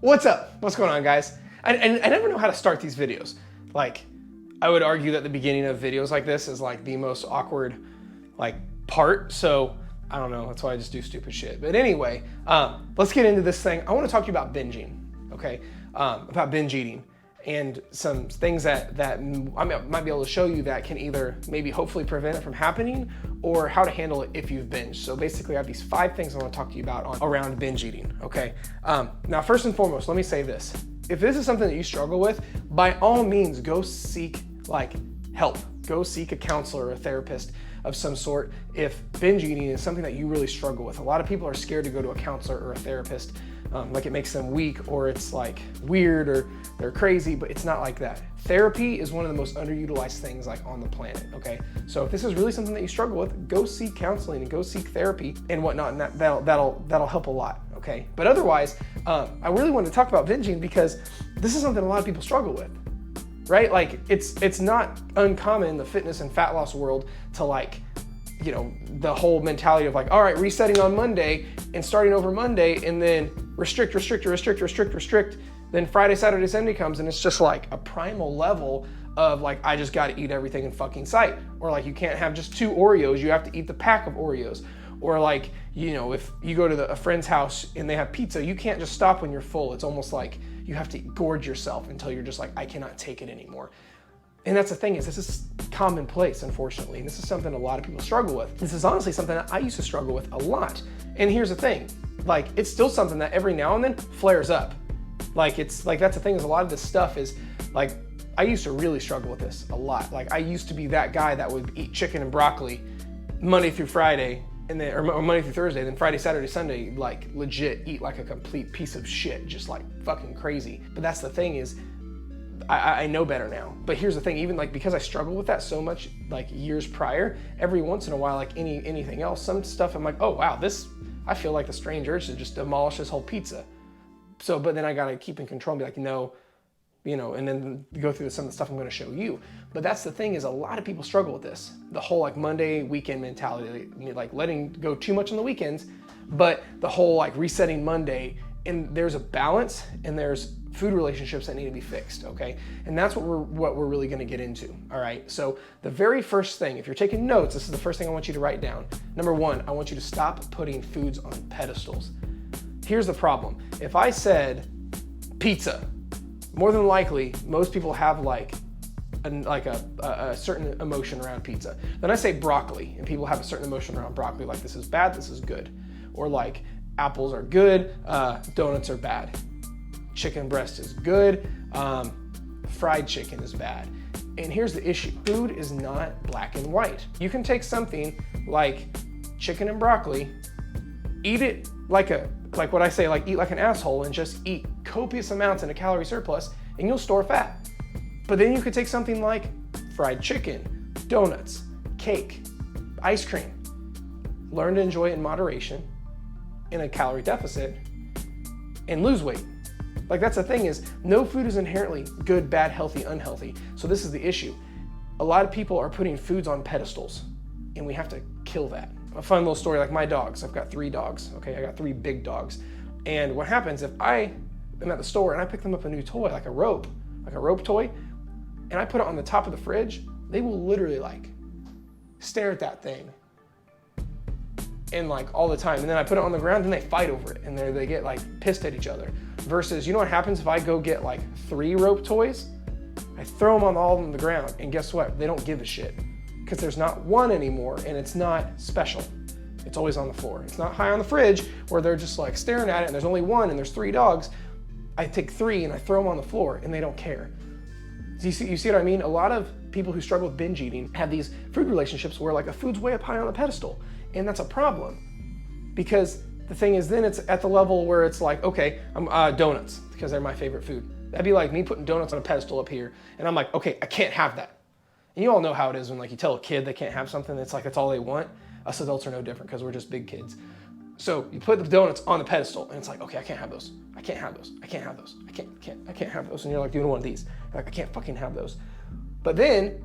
What's up? What's going on, guys? I never know how to start these videos. Like, I would argue that the beginning of videos like this is like the most awkward like part. So I don't know. That's why I just do stupid shit. But anyway, let's get into this thing. I want to talk to you about binging. Okay, about binge eating and some things that I might be able to show you that can either maybe hopefully prevent it from happening or how to handle it if you've binged. So basically I have these 5 things I want to talk to you about around binge eating, okay? Now first and foremost, let me say this. If this is something that you struggle with, by all means, go seek like help. Go seek a counselor or a therapist of some sort if binge eating is something that you really struggle with. A lot of people are scared to go to a counselor or a therapist, like it makes them weak or it's like weird or they're crazy, but it's not like that. Therapy is one of the most underutilized things like on the planet, okay? So if this is really something that you struggle with, go seek counseling and go seek therapy and whatnot, and that'll help a lot, okay? But otherwise, I really wanted to talk about binging because this is something a lot of people struggle with, right? Like it's not uncommon in the fitness and fat loss world to like, you know, the whole mentality of like, all right, resetting on Monday and starting over Monday and then restrict. Then Friday, Saturday, Sunday comes and it's just like a primal level of like, I just got to eat everything in fucking sight. Or like, you can't have just 2 Oreos, you have to eat the pack of Oreos. Or like, you know, if you go to a friend's house and they have pizza, you can't just stop when you're full. It's almost like you have to gorge yourself until you're just like, I cannot take it anymore. And that's the thing is, this is commonplace, unfortunately. And this is something a lot of people struggle with. This is honestly something that I used to struggle with a lot. And here's the thing, like, it's still something that every now and then flares up. Like, it's like, that's the thing is a lot of this stuff is like, I used to really struggle with this a lot. Like, I used to be that guy that would eat chicken and broccoli Monday through Friday, and then, or Monday through Thursday, then Friday, Saturday, Sunday, like legit eat like a complete piece of shit, just like fucking crazy. But that's the thing is, I know better now. But here's the thing, even like because I struggled with that so much like years prior, every once in a while, like anything else, some stuff I'm like, oh wow, this, I feel like the strange urge to just demolish this whole pizza. So, but then I gotta keep in control and be like, no, you know, and then go through some of the stuff I'm gonna show you. But that's the thing is a lot of people struggle with this. The whole like Monday weekend mentality, like letting go too much on the weekends, but the whole like resetting Monday, and there's a balance and there's food relationships that need to be fixed, okay? And that's what we're really gonna get into, all right? So the very first thing, if you're taking notes, this is the first thing I want you to write down. Number 1, I want you to stop putting foods on pedestals. Here's the problem. If I said pizza, more than likely, most people have like a certain emotion around pizza. Then I say broccoli, and people have a certain emotion around broccoli, like this is bad, this is good. Or like apples are good, donuts are bad. Chicken breast is good, fried chicken is bad. And here's the issue, food is not black and white. You can take something like chicken and broccoli, eat it like what I say, like eat like an asshole and just eat copious amounts in a calorie surplus and you'll store fat. But then you could take something like fried chicken, donuts, cake, ice cream, learn to enjoy it in moderation, in a calorie deficit, and lose weight. Like that's the thing is, no food is inherently good, bad, healthy, unhealthy. So this is the issue. A lot of people are putting foods on pedestals and we have to kill that. A fun little story, like my dogs, I've got 3 dogs, okay? I got 3 big dogs. And what happens if I am at the store and I pick them up a new toy, like a rope toy, and I put it on the top of the fridge, they will literally like stare at that thing and like all the time. And then I put it on the ground and they fight over it and they get like pissed at each other. Versus, you know what happens if I go get like 3 rope toys? I throw them all on the ground and guess what? They don't give a shit because there's not one anymore and it's not special. It's always on the floor. It's not high on the fridge where they're just like staring at it and there's only one and there's 3 dogs. I take 3 and I throw them on the floor and they don't care. You see what I mean? A lot of people who struggle with binge eating have these food relationships where like a food's way up high on the pedestal. And that's a problem because the thing is then it's at the level where it's like, okay, donuts because they're my favorite food. That'd be like me putting donuts on a pedestal up here and I'm like, okay, I can't have that. And you all know how it is when like you tell a kid they can't have something, it's like that's all they want. Us adults are no different because we're just big kids. So you put the donuts on the pedestal and it's like, okay, I can't have those. I can't have those. I can't have those. I can't have those. And you're like doing one of these. You're like, I can't fucking have those. But then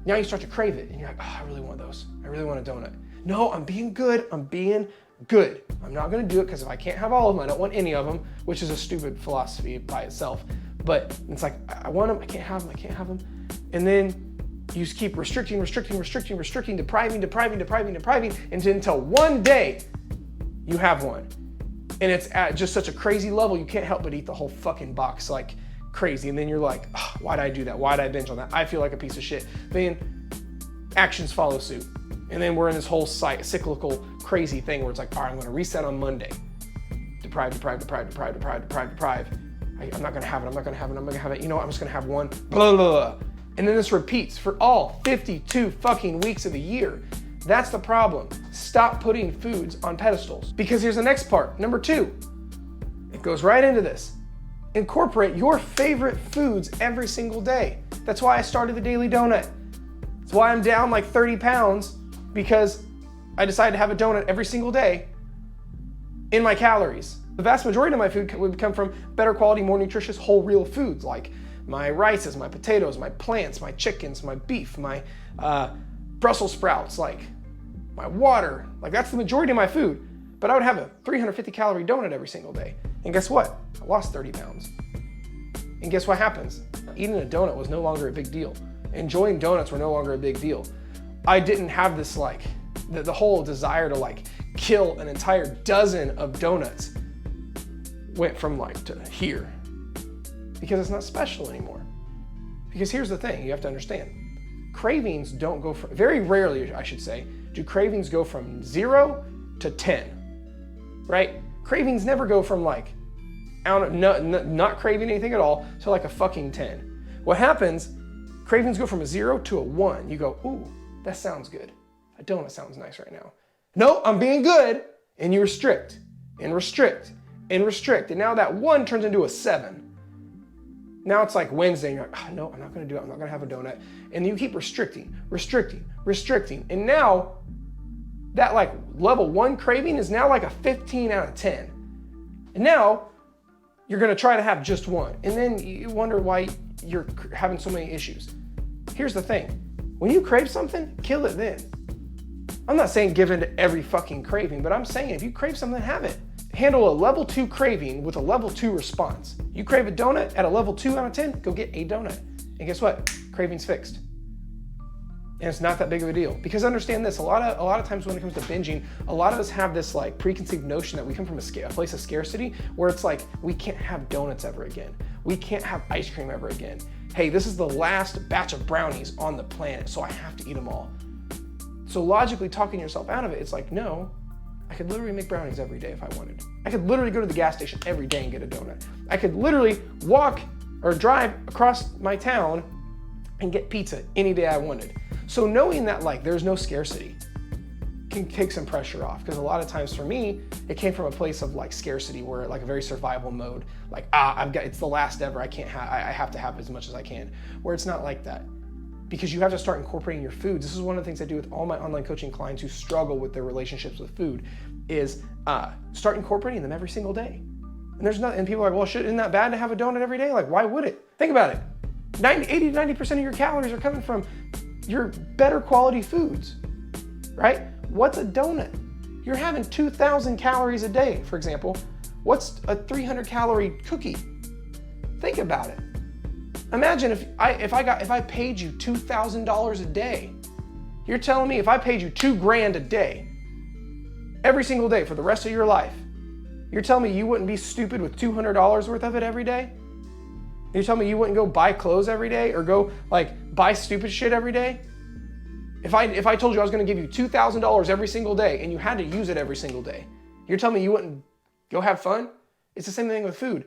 now you start to crave it and you're like, oh, I really want those. I really want a donut. No, I'm being good. I'm being Good. I'm not gonna do it because if I can't have all of them, I don't want any of them, which is a stupid philosophy by itself. But it's like, I want them, I can't have them, I can't have them. And then you just keep restricting, depriving, until one day you have one. And it's at just such a crazy level, you can't help but eat the whole fucking box like crazy. And then you're like, oh, why'd I do that? Why'd I binge on that? I feel like a piece of shit. Then actions follow suit. And then we're in this whole cyclical crazy thing where it's like, all right, I'm gonna reset on Monday. Deprive. I'm not gonna have it. You know what, I'm just gonna have one, blah, blah, blah. And then this repeats for all 52 fucking weeks of the year. That's the problem. Stop putting foods on pedestals. Because here's the next part, number 2. It goes right into this. Incorporate your favorite foods every single day. That's why I started the Daily Donut. That's why I'm down like 30 pounds, because I decided to have a donut every single day in my calories. The vast majority of my food would come from better quality, more nutritious, whole, real foods, like my rices, my potatoes, my plants, my chickens, my beef, my Brussels sprouts, like my water. Like that's the majority of my food. But I would have a 350 calorie donut every single day. And guess what? I lost 30 pounds. And guess what happens? Eating a donut was no longer a big deal. Enjoying donuts were no longer a big deal. I didn't have this like, the whole desire to like kill an entire dozen of donuts went from like to here, because it's not special anymore. Because here's the thing, you have to understand. Cravings don't go from, very rarely I should say, do cravings go from 0 to 10, right? Cravings never go from like, not craving anything at all to like a fucking 10. What happens, cravings go from a 0 to a 1. You go, ooh, that sounds good. A donut sounds nice right now. No, I'm being good. And you restrict and restrict and restrict. And now that 1 turns into a 7. Now it's like Wednesday and you're like, oh, no, I'm not gonna do it. I'm not gonna have a donut. And you keep restricting. And now that like level 1 craving is now like a 15 out of 10. And now you're gonna try to have just one. And then you wonder why you're having so many issues. Here's the thing. When you crave something, kill it then. I'm not saying give in to every fucking craving, but I'm saying if you crave something, have it. Handle a level 2 craving with a level 2 response. You crave a donut at a level 2 out of 10, go get a donut. And guess what? Craving's fixed. And it's not that big of a deal. Because understand this, a lot of times when it comes to binging, a lot of us have this like preconceived notion that we come from a place of scarcity where it's like, we can't have donuts ever again. We can't have ice cream ever again. Hey, this is the last batch of brownies on the planet, so I have to eat them all. So logically talking yourself out of it, it's like, no, I could literally make brownies every day if I wanted. I could literally go to the gas station every day and get a donut. I could literally walk or drive across my town and get pizza any day I wanted. So knowing that like there's no scarcity can take some pressure off, because a lot of times for me, it came from a place of like scarcity where like a very survival mode, like, it's the last ever, I have to have as much as I can, where it's not like that. Because you have to start incorporating your foods. This is one of the things I do with all my online coaching clients who struggle with their relationships with food, is start incorporating them every single day. And people are like, well, isn't that bad to have a donut every day? Like, why would it? Think about it. 80 to 90% of your calories are coming from your better quality foods, right? What's a donut? You're having 2,000 calories a day, for example. What's a 300 calorie cookie? Think about it. Imagine if I paid you $2,000 a day. You're telling me if I paid you $2,000 a day, every single day for the rest of your life, you're telling me you wouldn't be stupid with $200 worth of it every day? You're telling me you wouldn't go buy clothes every day or go like buy stupid shit every day? If I told you I was gonna give you $2,000 every single day and you had to use it every single day, you're telling me you wouldn't go have fun? It's the same thing with food.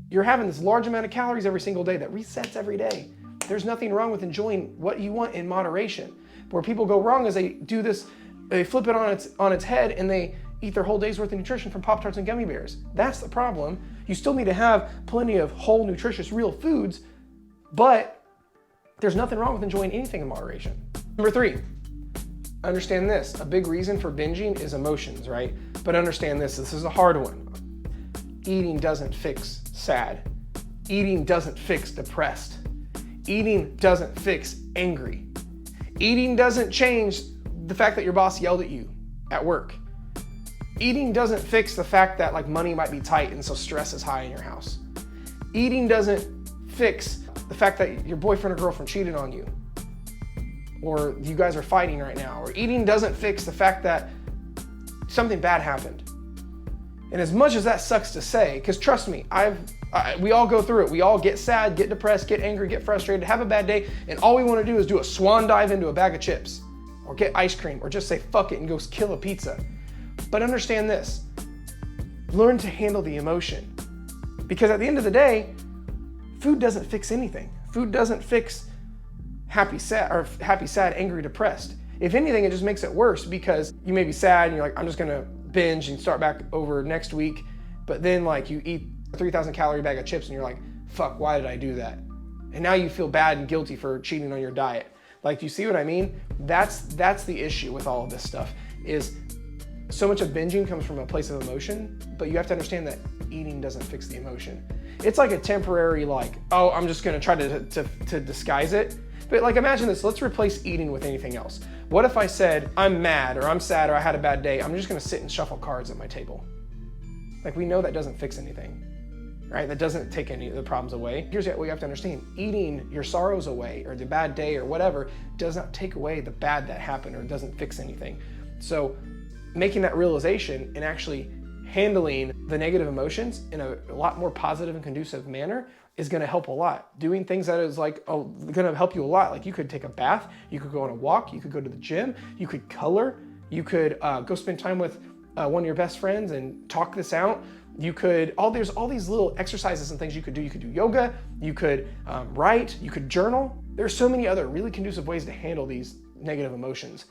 You're having this large amount of calories every single day that resets every day. There's nothing wrong with enjoying what you want in moderation. Where people go wrong is they do this, they flip it on its head and they eat their whole day's worth of nutrition from Pop-Tarts and gummy bears. That's the problem. You still need to have plenty of whole, nutritious, real foods, but there's nothing wrong with enjoying anything in moderation. Number 3, understand this. A big reason for binging is emotions, right? But understand this is a hard one. Eating doesn't fix sad. Eating doesn't fix depressed. Eating doesn't fix angry. Eating doesn't change the fact that your boss yelled at you at work. Eating doesn't fix the fact that like money might be tight and so stress is high in your house. Eating doesn't fix the fact that your boyfriend or girlfriend cheated on you, or you guys are fighting right now. Or eating doesn't fix the fact that something bad happened. And as much as that sucks to say, because trust me, we all go through it. We all get sad, get depressed, get angry, get frustrated, have a bad day, and all we want to do is do a swan dive into a bag of chips, or get ice cream, or just say fuck it and go kill a pizza. But understand this, learn to handle the emotion. Because at the end of the day, food doesn't fix anything. Food doesn't fix happy, sad, angry, depressed. If anything, it just makes it worse, because you may be sad and you're like, I'm just gonna binge and start back over next week. But then like you eat a 3,000 calorie bag of chips and you're like, fuck, why did I do that? And now you feel bad and guilty for cheating on your diet. Like, you see what I mean? That's the issue with all of this stuff, is so much of binging comes from a place of emotion, but you have to understand that eating doesn't fix the emotion. It's like a temporary like, oh, I'm just gonna try to disguise it. But like, imagine this, let's replace eating with anything else. What if I said, I'm mad, or I'm sad, or I had a bad day, I'm just gonna sit and shuffle cards at my table? Like, we know that doesn't fix anything, right? That doesn't take any of the problems away. Here's what you have to understand. Eating your sorrows away, or the bad day, or whatever, does not take away the bad that happened, or doesn't fix anything. So making that realization and actually handling the negative emotions in a lot more positive and conducive manner is gonna help a lot. Doing things that is like, gonna help you a lot. Like, you could take a bath, you could go on a walk, you could go to the gym, you could color, you could go spend time with one of your best friends and talk this out. You could, there's all these little exercises and things you could do. You could do yoga, you could write, you could journal. There's so many other really conducive ways to handle these negative emotions,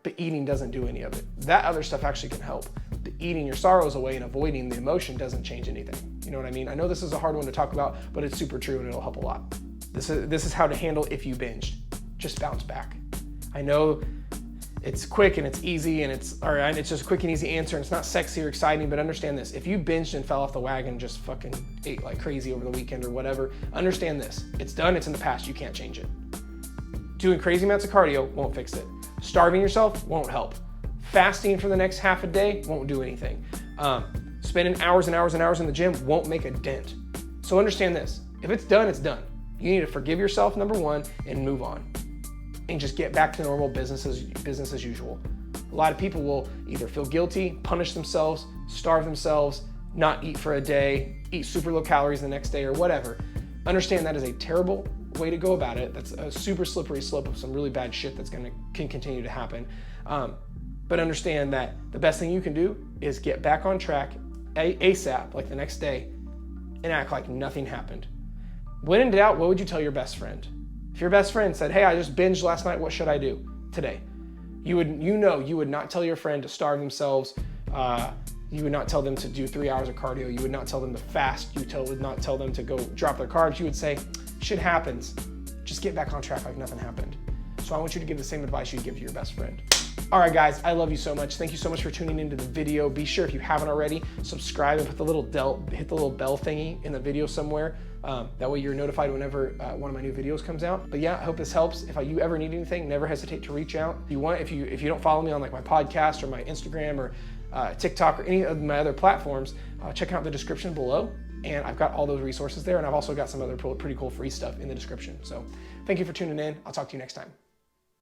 but eating doesn't do any of it. That other stuff actually can help. The eating your sorrows away and avoiding the emotion doesn't change anything. You know what I mean? I know this is a hard one to talk about, but it's super true and it'll help a lot. This is how to handle if you binged. Just bounce back. I know it's quick and it's easy and it's just a quick and easy answer and it's not sexy or exciting, but understand this. If you binged and fell off the wagon and just fucking ate like crazy over the weekend or whatever, understand this. It's done, it's in the past, you can't change it. Doing crazy amounts of cardio won't fix it. Starving yourself won't help. Fasting for the next half a day won't do anything. Spending hours and hours and hours in the gym won't make a dent. So understand this. If it's done, it's done. You need to forgive yourself, number one, and move on. And just get back to normal business as usual. A lot of people will either feel guilty, punish themselves, starve themselves, not eat for a day, eat super low calories the next day or whatever. Understand that is a terrible way to go about it. That's a super slippery slope of some really bad shit that's can continue to happen. But understand that the best thing you can do is get back on track ASAP, like the next day, and act like nothing happened. When in doubt, what would you tell your best friend? If your best friend said, hey, I just binged last night, what should I do today? You would not tell your friend to starve themselves. You would not tell them to do 3 hours of cardio. You would not tell them to fast. You would not tell them to go drop their carbs. You would say, shit happens. Just get back on track like nothing happened. So I want you to give the same advice you'd give to your best friend. All right, guys, I love you so much. Thank you so much for tuning into the video. Be sure, if you haven't already, subscribe and hit the little bell thingy in the video somewhere. That way you're notified whenever one of my new videos comes out. But yeah, I hope this helps. If you ever need anything, never hesitate to reach out. If you don't follow me on like my podcast or my Instagram or TikTok or any of my other platforms, check out the description below. And I've got all those resources there. And I've also got some other pretty cool free stuff in the description. So thank you for tuning in. I'll talk to you next time.